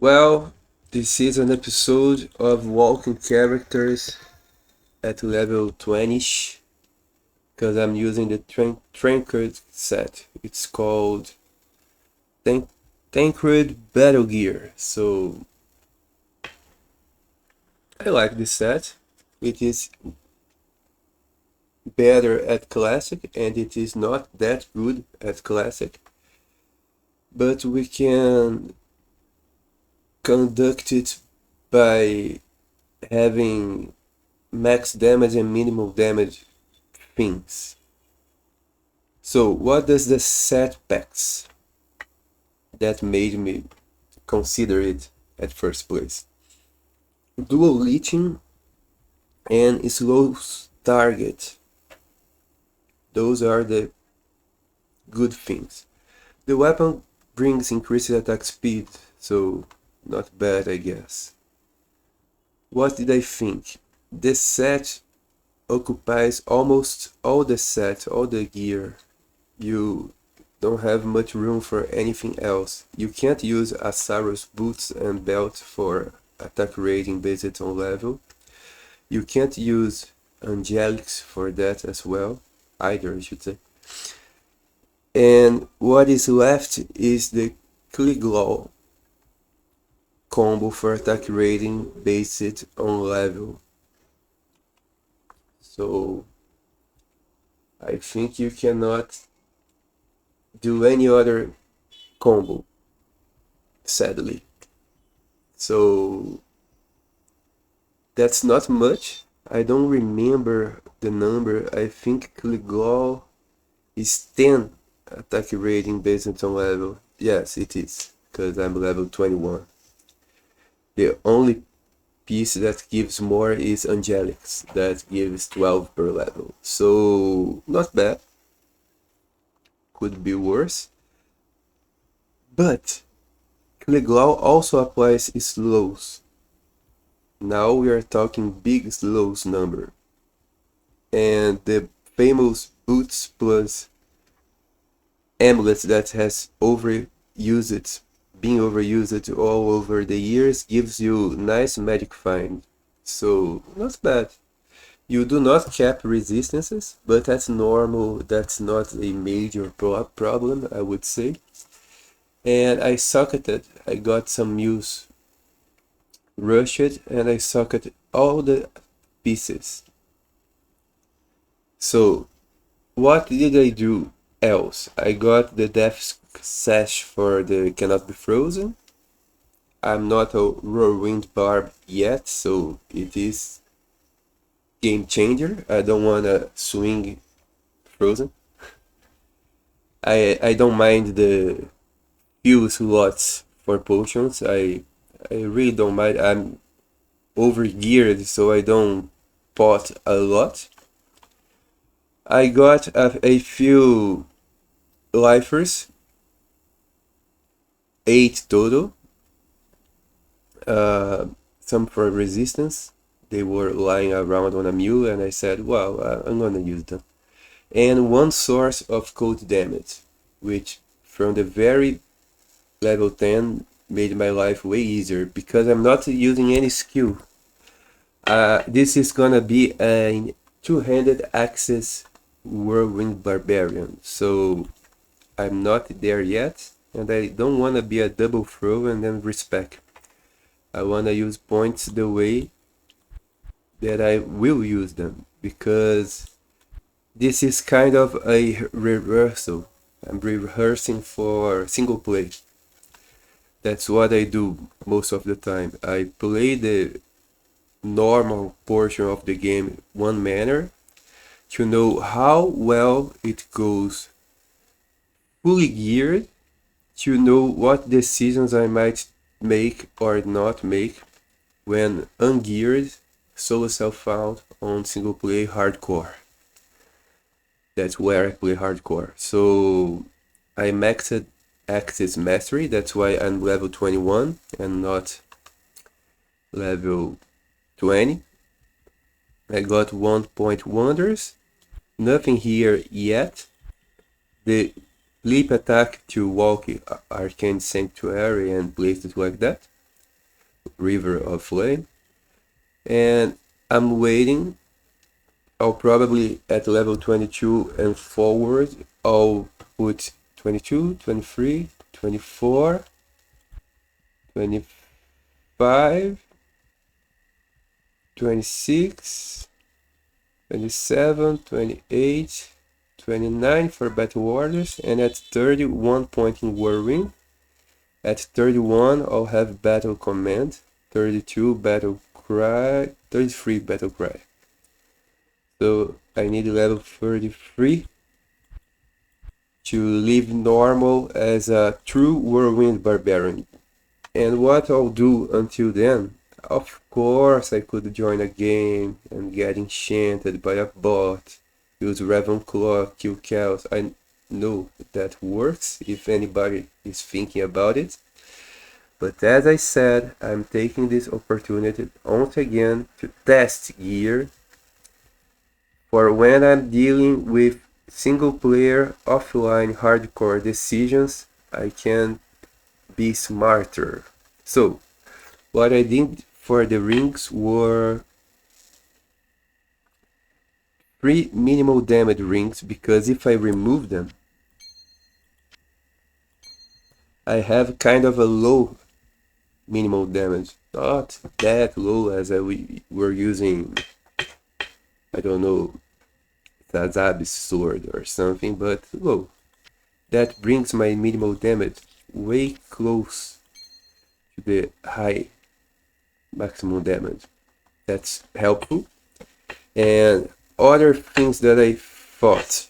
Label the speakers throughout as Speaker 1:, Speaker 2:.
Speaker 1: Well, this is an episode of walking characters at level 20-ish because I'm using the Tancred set. It's called Tancred Battle Gear. So I like this set. It is better at Classic and it is not that good at Classic. But we can conduct it by having max damage and minimal damage things. So what does the setbacks that made me consider it at first place? Dual leeching and slow target. Those are the good things. The weapon brings increased attack speed, so not bad I guess. What did I think? This set occupies almost all the set, all the gear. You don't have much room for anything else. You can't use Asaros boots and belt for attack rating based on level. You can't use Angelics for that as well, either I should say. And what is left is the Classic-LOD combo for attack rating based on level. So I think you cannot do any other combo, sadly. So that's not much. I don't remember the number. I think Classic-LOD is 10 attack rating based on level. Yes, it is, because I'm level 21. The only piece that gives more is Angelics, that gives 12 per level. So not bad. Could be worse. But Classic-LOD also applies slows. Now we are talking big slows number. And the famous boots plus amulet that has been overused all over the years gives you nice magic find. So not bad. You do not cap resistances, but that's normal. That's not a major problem, I would say. And I socketed. I got some mules rushed and I socketed all the pieces. So what did I do else? I got the death sash for the cannot be frozen. I'm not a whirlwind barb yet, so it is game changer. I don't wanna swing frozen. I don't mind the few slots for potions. I really don't mind. I'm over geared, so I don't pot a lot. I got a few lifers, 8 total. Some for resistance. They were lying around on a mule, and I said, well, I'm gonna use them. And one source of cold damage, which from the very level 10 made my life way easier because I'm not using any skill. This is gonna be a two-handed axis whirlwind barbarian, so I'm not there yet, and I don't want to be a double throw and then respec. I want to use points the way that I will use them, because this is kind of a rehearsal. I'm rehearsing for single play. That's what I do most of the time. I play the normal portion of the game one manner to know how well it goes fully geared, to know what decisions I might make or not make when ungeared, solo self-found on single play hardcore. That's where I play hardcore. So I maxed Axis Mastery, that's why I'm level 21 and not level 20. I got 1 point wonders, nothing here yet. The leap attack to walk Arcane Sanctuary and places like that. River of Flame. And I'm waiting. I'll probably at level 22 and forward, I'll put 22, 23, 24, 25, 26, 27, 28, 29 for Battle Orders, and at 30, 1 point in Whirlwind. At 31, I'll have Battle Command, 32 Battle Cry, 33 Battle Cry. So I need level 33 to live normal as a true Whirlwind Barbarian. And what I'll do until then, of course I could join a game and get enchanted by a bot, use Ravenclaw, kill cows. I know that works if anybody is thinking about it. But as I said, I'm taking this opportunity once again to test gear for when I'm dealing with single player offline hardcore decisions. I can be smarter. So what I did for the rings were 3 minimal damage rings, because if I remove them, I have kind of a low minimal damage. Not that low as we were using, I don't know, Zazab's sword or something, but low. That brings my minimal damage way close to the high maximum damage. That's helpful. And other things that I thought.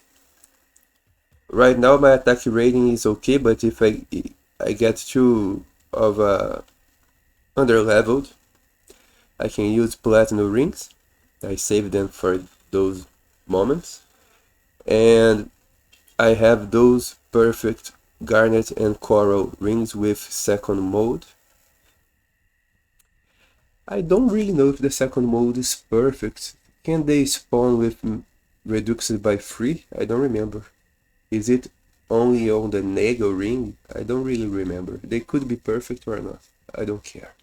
Speaker 1: Right now my attack rating is okay, but if I get too of under leveled, I can use platinum rings. I save them for those moments. And I have those perfect garnet and coral rings with second mode. I don't really know if the second mode is perfect. Can they spawn with reduced by 3? I don't remember. Is it only on the Nago ring? I don't really remember. They could be perfect or not. I don't care.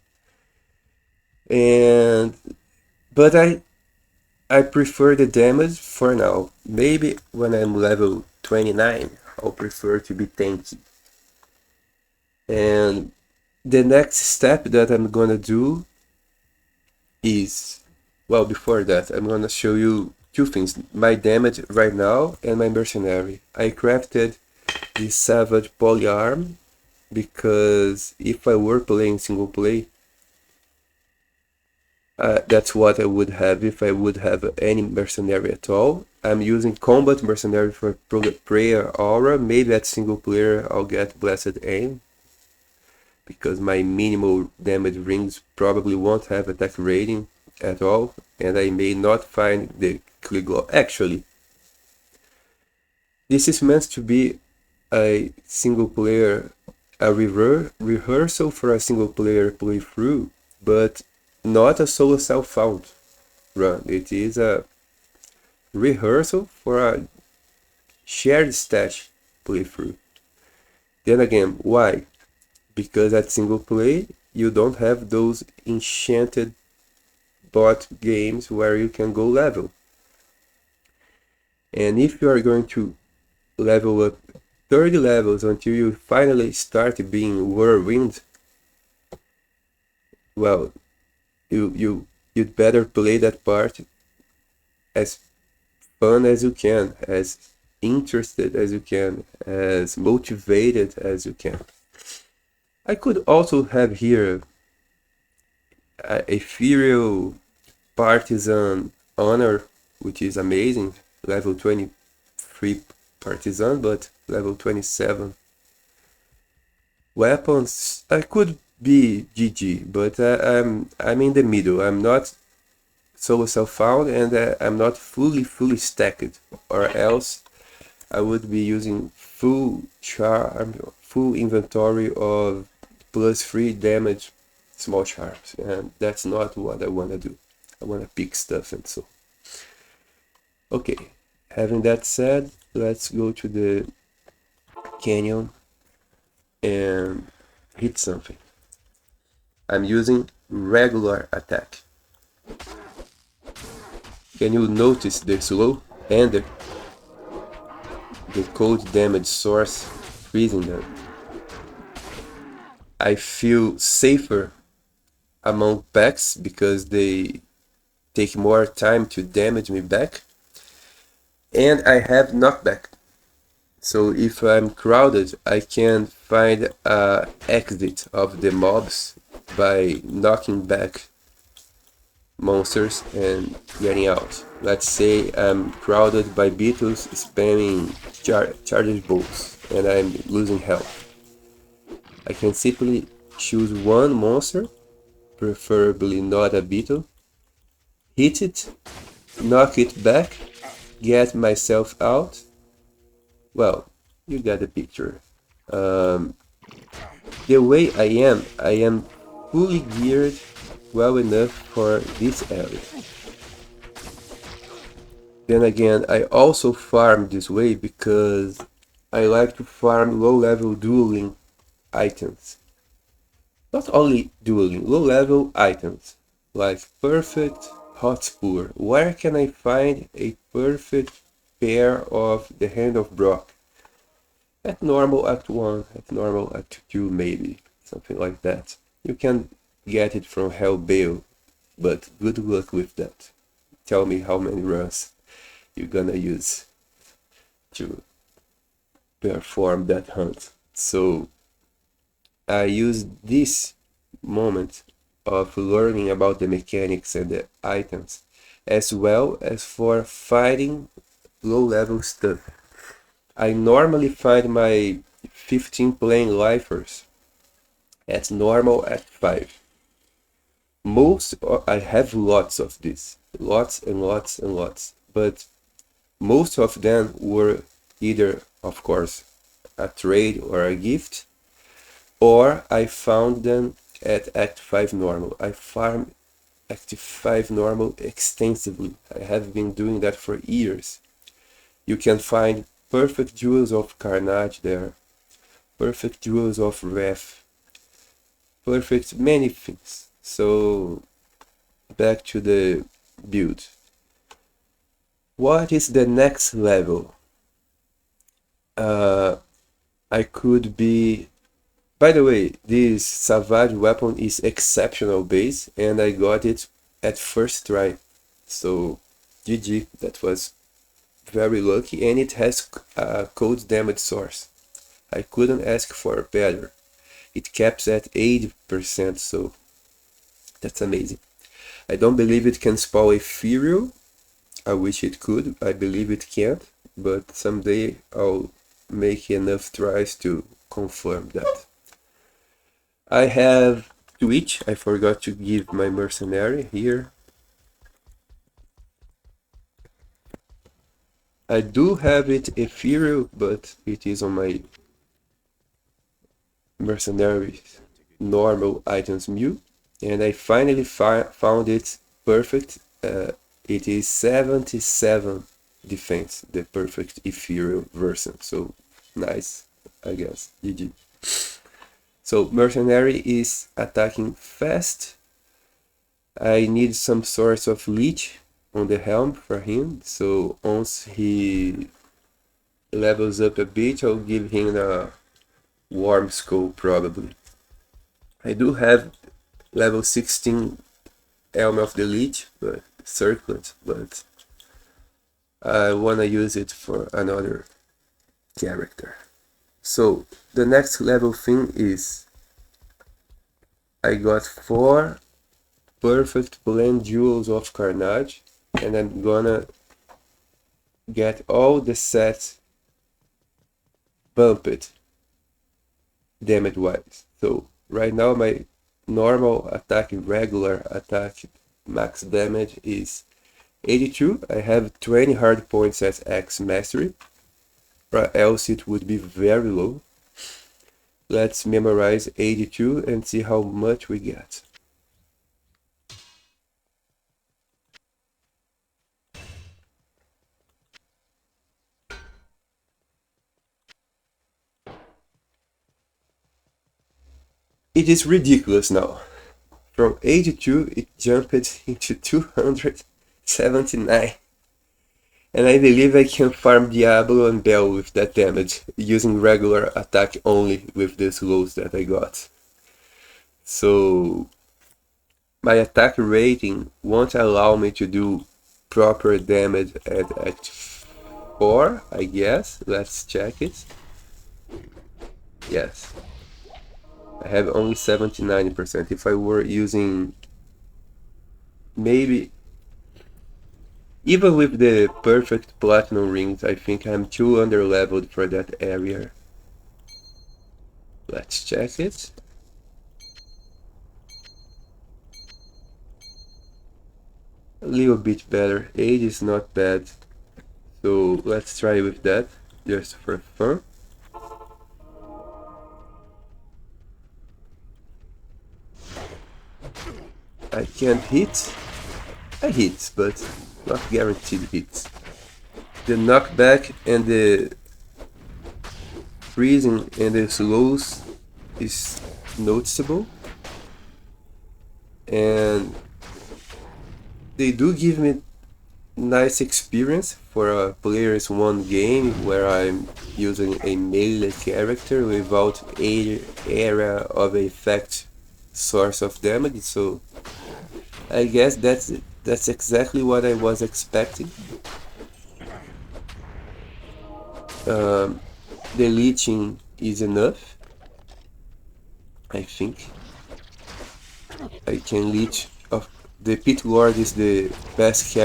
Speaker 1: But I prefer the damage for now. Maybe when I'm level 29, I'll prefer to be tanky. And the next step that I'm gonna do is, well, before that, I'm gonna show you two things. My damage right now and my mercenary. I crafted the Savage Polyarm because if I were playing single play, that's what I would have if I would have any mercenary at all. I'm using combat mercenary for prayer aura. Maybe at single player I'll get blessed aim, because my minimal damage rings probably won't have attack rating at all, and I may not find the Classic-LOD. Actually, this is meant to be a single player, a rehearsal for a single player playthrough, but not a solo self-found run. It is a rehearsal for a shared stash playthrough. Then again, why? Because at single play you don't have those enchanted bot games where you can go level. And if you are going to level up 30 levels until you finally start being Whirlwind, well, you'd better play that part as fun as you can, as interested as you can, as motivated as you can. I could also have here a ethereal partisan honor, which is amazing, level 23 partisan, but level 27 weapons. I could be GG, but I'm in the middle. I'm not solo self-found, and I'm not fully stacked, or else I would be using full inventory of +3 damage small Chars, and that's not what I want to do. I want to pick stuff and so. Okay, having that said, let's go to the canyon and hit something. I'm using regular attack. Can you notice the slow and the cold damage source freezing them? I feel safer among packs because they take more time to damage me back. And I have knockback. So if I'm crowded, I can find a exit of the mobs by knocking back monsters and getting out. Let's say I'm crowded by beetles spamming charged bolts and I'm losing health. I can simply choose one monster, preferably not a beetle, hit it, knock it back, get myself out. Well, you get the picture. The way I am fully geared well enough for this area. Then again, I also farm this way because I like to farm low-level dueling items. Not only dueling, low-level items, like perfect hotspur. Where can I find a perfect pair of the Hand of Brock? At normal Act 1, at normal Act 2 maybe, something like that. You can get it from Hellbale, but good luck with that. Tell me how many runs you're gonna use to perform that hunt. So I use this moment of learning about the mechanics and the items as well as for fighting low-level stuff. I normally find my 15 playing lifers at normal at 5. I have lots of this, lots and lots and lots, but most of them were either, of course, a trade or a gift, or I found them at Act 5 normal. I farm Act 5 normal extensively. I have been doing that for years. You can find perfect jewels of Carnage there, perfect jewels of Wrath, perfect many things. So back to the build. What is the next level? I could be... By the way, this Savage weapon is exceptional base and I got it at first try. So GG, that was very lucky, and it has a cold damage source. I couldn't ask for better. It caps at 80%, so that's amazing. I don't believe it can spawn ethereal. I wish it could. I believe it can't, but someday I'll make enough tries to confirm that. I have Twitch. I forgot to give my mercenary here. I do have it ethereal, but it is on my mercenary normal items mule, and I finally found it perfect. It is 77 defense, the perfect ethereal version, so nice, I guess. GG. So mercenary is attacking fast. I need some sort of leech on the helm for him, so once he levels up a bit, I'll give him a warm skull probably. I do have level 16 Helm of the Leech, but circlet, but I wanna use it for another character. So the next level thing is I got 4 perfect blend jewels of Carnage, and I'm gonna get all the sets bumped damage wise. So right now my normal attack, regular attack max damage is 82. I have 20 hard points as X mastery, or else it would be very low. Let's memorize 82 and see how much we get. It is ridiculous now. From 82 it jumped into 279. And I believe I can farm Diablo and Bell with that damage, using regular attack only with the slows that I got. So my attack rating won't allow me to do proper damage at 4, I guess. Let's check it. Yes. I have only 79%. If I were using, maybe, even with the perfect platinum rings, I think I'm too underleveled for that area. Let's check it. A little bit better. 8 is not bad. So let's try with that, just for fun. I can't hit. I hit, but not guaranteed hits. The knockback and the freezing and the slows is noticeable. And they do give me nice experience for a player's one game where I'm using a melee character without any area of effect source of damage, so I guess that's exactly what I was expecting. The leeching is enough, I think. I can leech. The Pit Lord is the best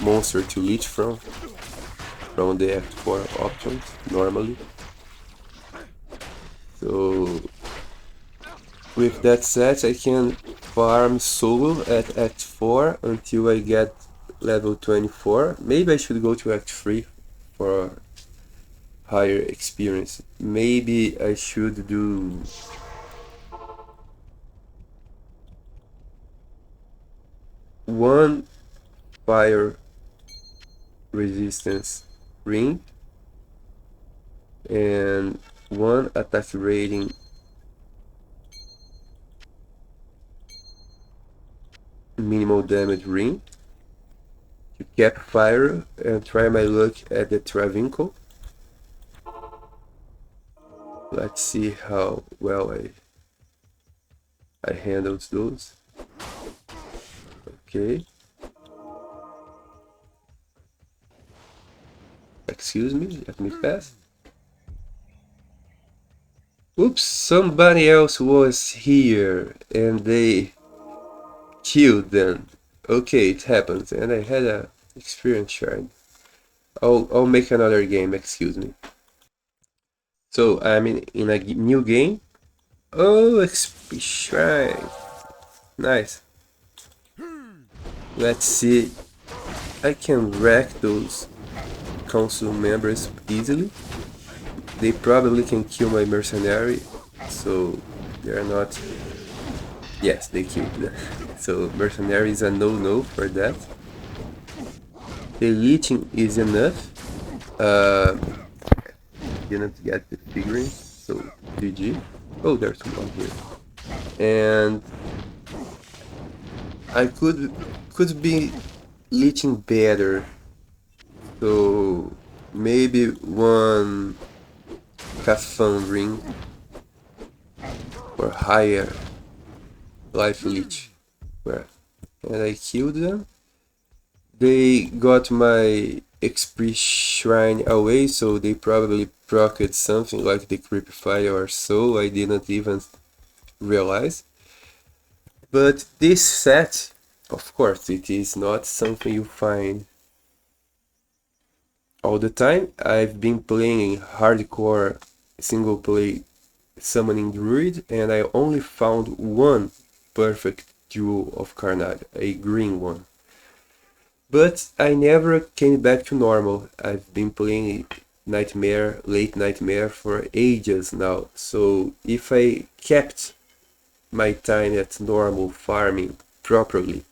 Speaker 1: monster to leech from the F4 options normally. So with that set, I can farm solo at Act 4 until I get level 24. Maybe I should go to Act 3 for higher experience. Maybe I should do one fire resistance ring and one attack rating minimal damage ring to cap fire and try my luck at the Travinco. Let's see how well I handled those. Okay. Excuse me, let me pass. Oops, somebody else was here and they killed them. Okay, it happens, and I had a experience shard. I'll make another game, excuse me. So I'm in a new game. Oh, XP shrine. Nice. Let's see. I can wreck those council members easily. They probably can kill my mercenary, so they're not. Yes, they killed them. So mercenary is a no-no for that. The leeching is enough. Didn't get the figurine, so GG. Oh, there's one here. And I could be leeching better. So maybe one Kafan ring for higher life leech. And I killed them. They got my XP shrine away, so they probably procced something like the creepy fire or so. I didn't even realize. But this set, of course, it is not something you find all the time. I've been playing hardcore single play summoning druid, and I only found one perfect duo of Carnage, a green one. But I never came back to normal. I've been playing Nightmare, late Nightmare for ages now. So if I kept my time at normal farming properly,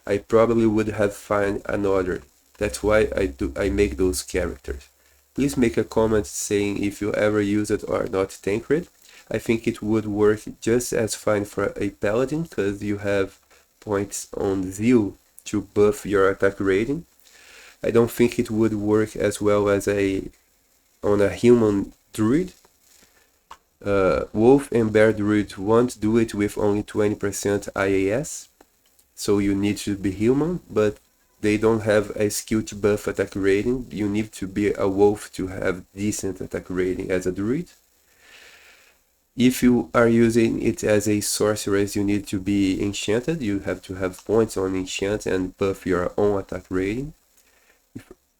Speaker 1: I probably would have found another. That's why I make those characters. Please make a comment saying if you ever use it or not, Tancred. I think it would work just as fine for a paladin, because you have points on zeal to buff your attack rating. I don't think it would work as well as on a human druid. Wolf and bear druid won't do it with only 20% IAS, so you need to be human, but they don't have a skill to buff attack rating. You need to be a wolf to have decent attack rating as a druid. If you are using it as a sorceress, you need to be enchanted. You have to have points on enchant and buff your own attack rating.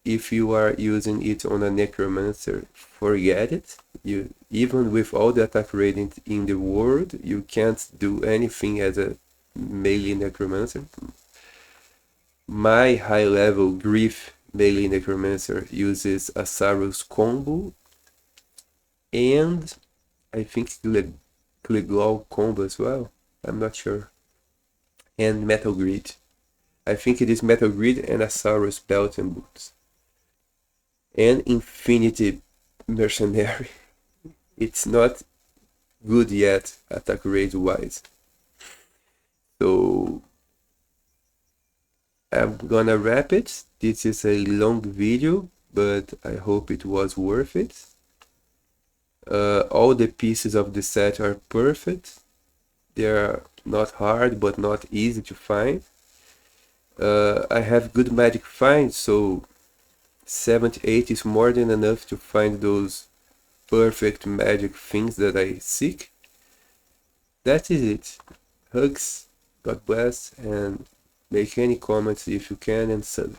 Speaker 1: If you are using it on a necromancer, forget it. You, even with all the attack rating in the world, you can't do anything as a melee necromancer. My high level Grief melee necromancer uses a Saros combo and I think Cleglaw combo as well. I'm not sure. And Metal Grid. I think it is Metal Grid and a Saros belt and boots. And Infinity Mercenary. It's not good yet attack rate wise. So I'm gonna wrap it. This is a long video, but I hope it was worth it. All the pieces of the set are perfect. They are not hard, but not easy to find. I have good magic find, so 78 is more than enough to find those perfect magic things that I seek. That is it. Hugs, God bless, and make any comments if you can, and sub.